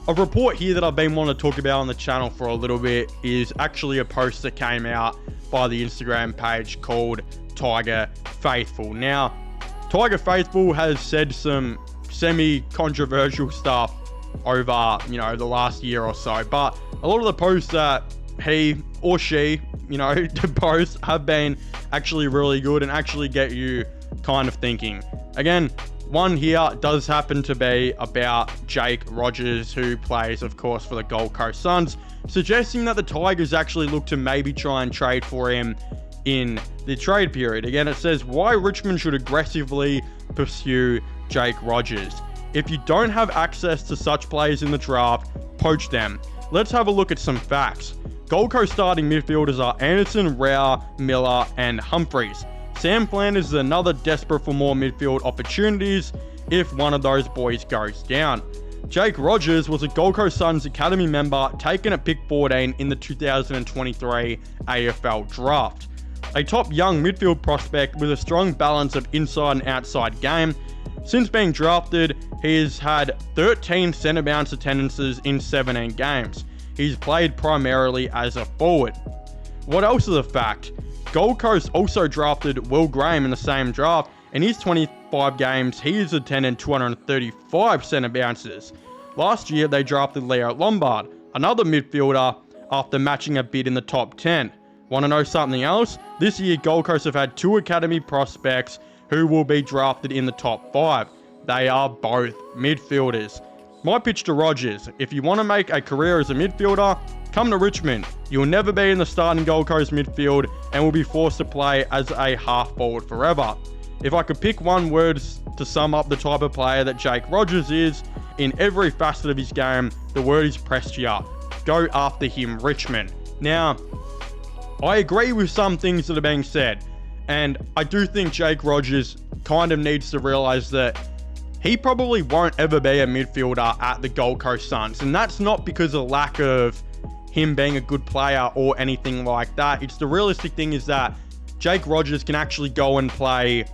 a report here that I've been wanting to talk about on the channel for a little bit is actually a post that came out by the Instagram page called Tiger Faithful. Now, Tiger Faithful has said some semi-controversial stuff over, the last year or so, but a lot of the posts that he or she, to post have been actually really good and actually get you kind of thinking. Again, one here does happen to be about Jake Rogers, who plays, of course, for the Gold Coast Suns, suggesting that the Tigers actually look to maybe try and trade for him in the trade period. Again, it says why Richmond should aggressively pursue Jake Rogers. If you don't have access to such players in the draft, poach them. Let's have a look at some facts. Gold Coast starting midfielders are Anderson, Rao, Miller, and Humphreys. Sam Flanders is another desperate for more midfield opportunities if one of those boys goes down. Jake Rogers was a Gold Coast Suns Academy member taken at pick 14 in the 2023 AFL draft. A top young midfield prospect with a strong balance of inside and outside game. Since being drafted, he has had 13 centre bounce attendances in 17 games. He's played primarily as a forward. What else is a fact? Gold Coast also drafted Will Graham in the same draft. In his 25 games, he has attended 235 centre bounces. Last year, they drafted Leo Lombard, another midfielder, after matching a bid in the top 10. Want to know something else? This year, Gold Coast have had 2 academy prospects who will be drafted in the top 5. They are both midfielders. My pitch to Rogers: if you want to make a career as a midfielder, come to Richmond. You'll never be in the starting Gold Coast midfield and will be forced to play as a half forward forever. If I could pick one word to sum up the type of player that Jake Rogers is, in every facet of his game, the word is pressure. Go after him, Richmond. Now, I agree with some things that are being said, and I do think Jake Rogers kind of needs to realise that he probably won't ever be a midfielder at the Gold Coast Suns, and that's not because of lack of him being a good player or anything like that. It's the realistic thing is that Jake Rogers can actually go and play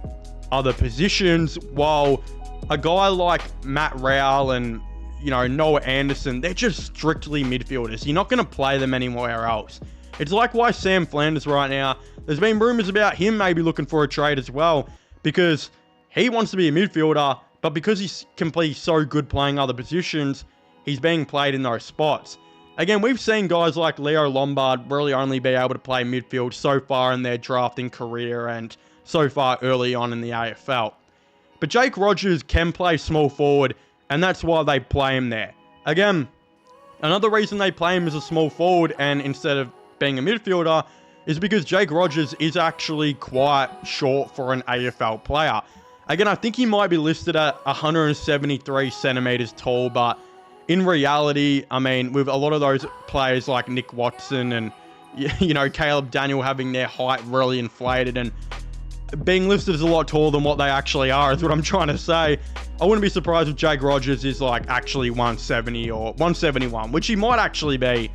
other positions, while a guy like Matt Rowell and Noah Anderson, they're just strictly midfielders. You're not going to play them anywhere else. It's like why Sam Flanders right now, there's been rumours about him maybe looking for a trade as well, because he wants to be a midfielder, but because he can play so good playing other positions, he's being played in those spots. Again, we've seen guys like Leo Lombard really only be able to play midfield so far in their drafting career and so far early on in the AFL. But Jake Rogers can play small forward, and that's why they play him there. Again, another reason they play him as a small forward and instead of being a midfielder is because Jake Rogers is actually quite short for an AFL player. Again, I think he might be listed at 173 centimeters tall, but in reality, I mean, with a lot of those players like Nick Watson and, Caleb Daniel having their height really inflated and being listed as a lot taller than what they actually are, is what I'm trying to say. I wouldn't be surprised if Jake Rogers is actually 170 or 171, which he might actually be,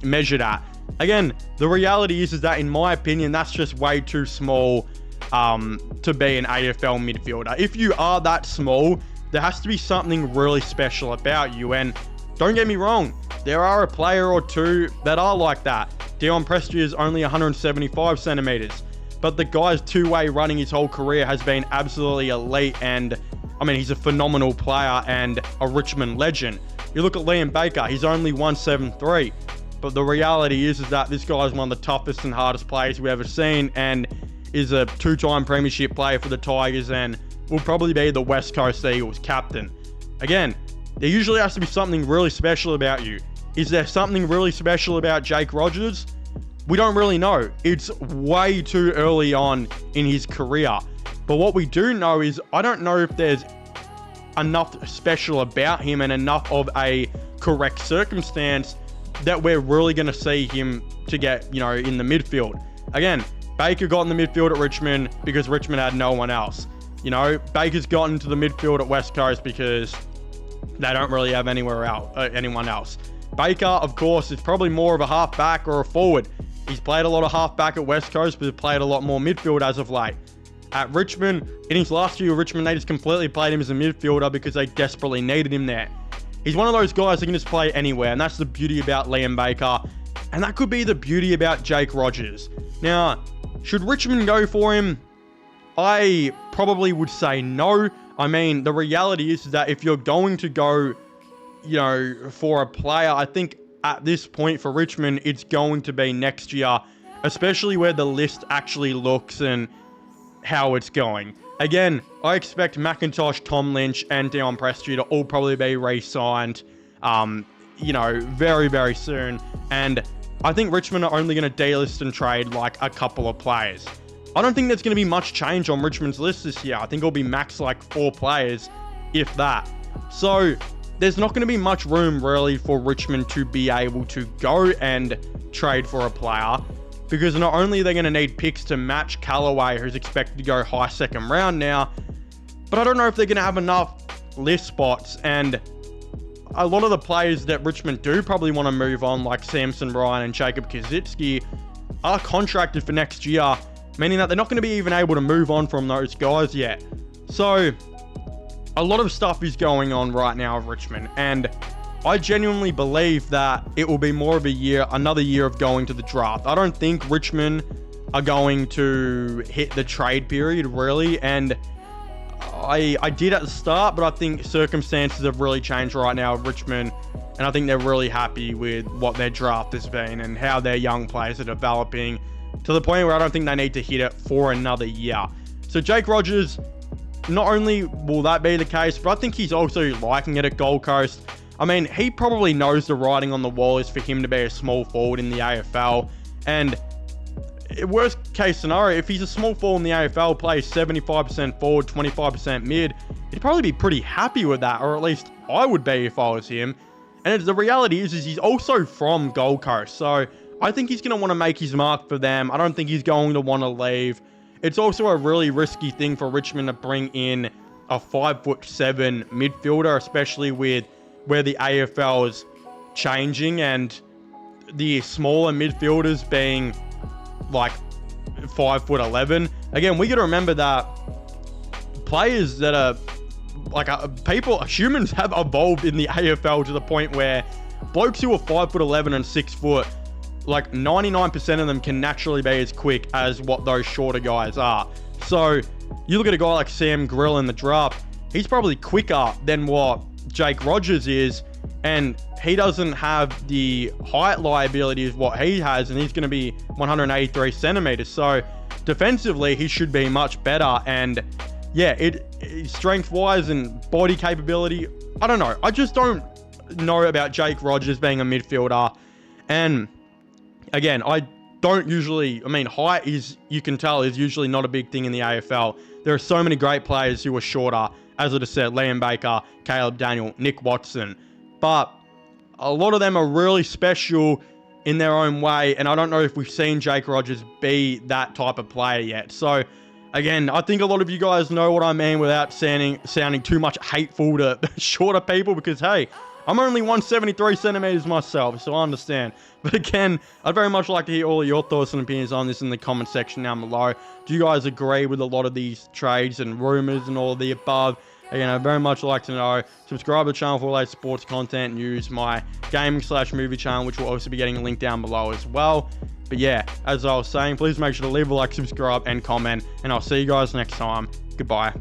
measured at. Again, the reality is that in my opinion, that's just way too small to be an AFL midfielder. If you are that small, there has to be something really special about you. And don't get me wrong, there are a player or two that are like that. Dion Prestia is only 175 centimeters, but the guy's two-way running his whole career has been absolutely elite. And I mean, he's a phenomenal player and a Richmond legend. You look at Liam Baker, he's only 173. But the reality is that this guy is one of the toughest and hardest players we've ever seen, and is a 2-time premiership player for the Tigers and will probably be the West Coast Eagles captain. Again, there usually has to be something really special about you. Is there something really special about Jake Rogers? We don't really know. It's way too early on in his career. But what we do know is, I don't know if there's enough special about him and enough of a correct circumstance that we're really going to see him to get, in the midfield. Again, Baker got in the midfield at Richmond because Richmond had no one else. Baker's gotten into the midfield at West Coast because they don't really have anyone else. Baker, of course, is probably more of a half-back or a forward. He's played a lot of half-back at West Coast, but he's played a lot more midfield as of late. At Richmond, in his last year with Richmond, they just completely played him as a midfielder because they desperately needed him there. He's one of those guys that can just play anywhere, and that's the beauty about Liam Baker. And that could be the beauty about Jake Rogers. Now, should Richmond go for him? I probably would say no. I mean, the reality is that if you're going to go, for a player, I think at this point for Richmond, it's going to be next year, especially where the list actually looks and how it's going. Again, I expect McIntosh, Tom Lynch, and Dion Prestia to all probably be re-signed, very, very soon. And I think Richmond are only going to delist and trade like a couple of players. I don't think there's going to be much change on Richmond's list this year. I think it'll be max like 4 players, if that. So there's not going to be much room really for Richmond to be able to go and trade for a player, because not only are they going to need picks to match Callaway, who's expected to go high second round now, but I don't know if they're going to have enough list spots. And a lot of the players that Richmond do probably want to move on, like Samson Ryan and Jacob Kazitsky, are contracted for next year, meaning that they're not going to be even able to move on from those guys yet. So a lot of stuff is going on right now with Richmond, and I genuinely believe that it will be more of another year of going to the draft. I don't think Richmond are going to hit the trade period really, and I did at the start, but I think circumstances have really changed right now with Richmond, and I think they're really happy with what their draft has been and how their young players are developing, to the point where I don't think they need to hit it for another year. So Jake Rogers, not only will that be the case, but I think he's also liking it at Gold Coast. I mean, he probably knows the writing on the wall is for him to be a small forward in the AFL. And worst case scenario, if he's a small forward in the AFL, plays 75% forward, 25% mid, he'd probably be pretty happy with that, or at least I would be if I was him. And the reality is he's also from Gold Coast, so I think he's going to want to make his mark for them. I don't think he's going to want to leave. It's also a really risky thing for Richmond to bring in a 5'7" midfielder, especially with where the AFL is changing and the smaller midfielders being like 5'11". Again, we got to remember that players that are like humans have evolved in the AFL to the point where blokes who are 5'11" and 6 foot, like 99% of them can naturally be as quick as what those shorter guys are. So you look at a guy like Sam Grill in the draft, he's probably quicker than what Jake Rogers is, and he doesn't have the height liability as what he has, and he's going to be 183 centimeters. So defensively, he should be much better. And yeah, strength wise and body capability, I don't know. I just don't know about Jake Rogers being a midfielder. And again, height is, you can tell, is usually not a big thing in the AFL. There are so many great players who are shorter, as I just said, Liam Baker, Caleb Daniel, Nick Watson. But a lot of them are really special in their own way, and I don't know if we've seen Jake Rogers be that type of player yet. So again, I think a lot of you guys know what I mean without sounding too much hateful to shorter people, because hey, I'm only 173 centimeters myself, so I understand. But again, I'd very much like to hear all of your thoughts and opinions on this in the comment section down below. Do you guys agree with a lot of these trades and rumors and all of the above? Again, I'd very much like to know. Subscribe to the channel for latest sports content and use my gaming/movie channel, which will also be getting a link down below as well. But yeah, as I was saying, please make sure to leave a like, subscribe, and comment, and I'll see you guys next time. Goodbye.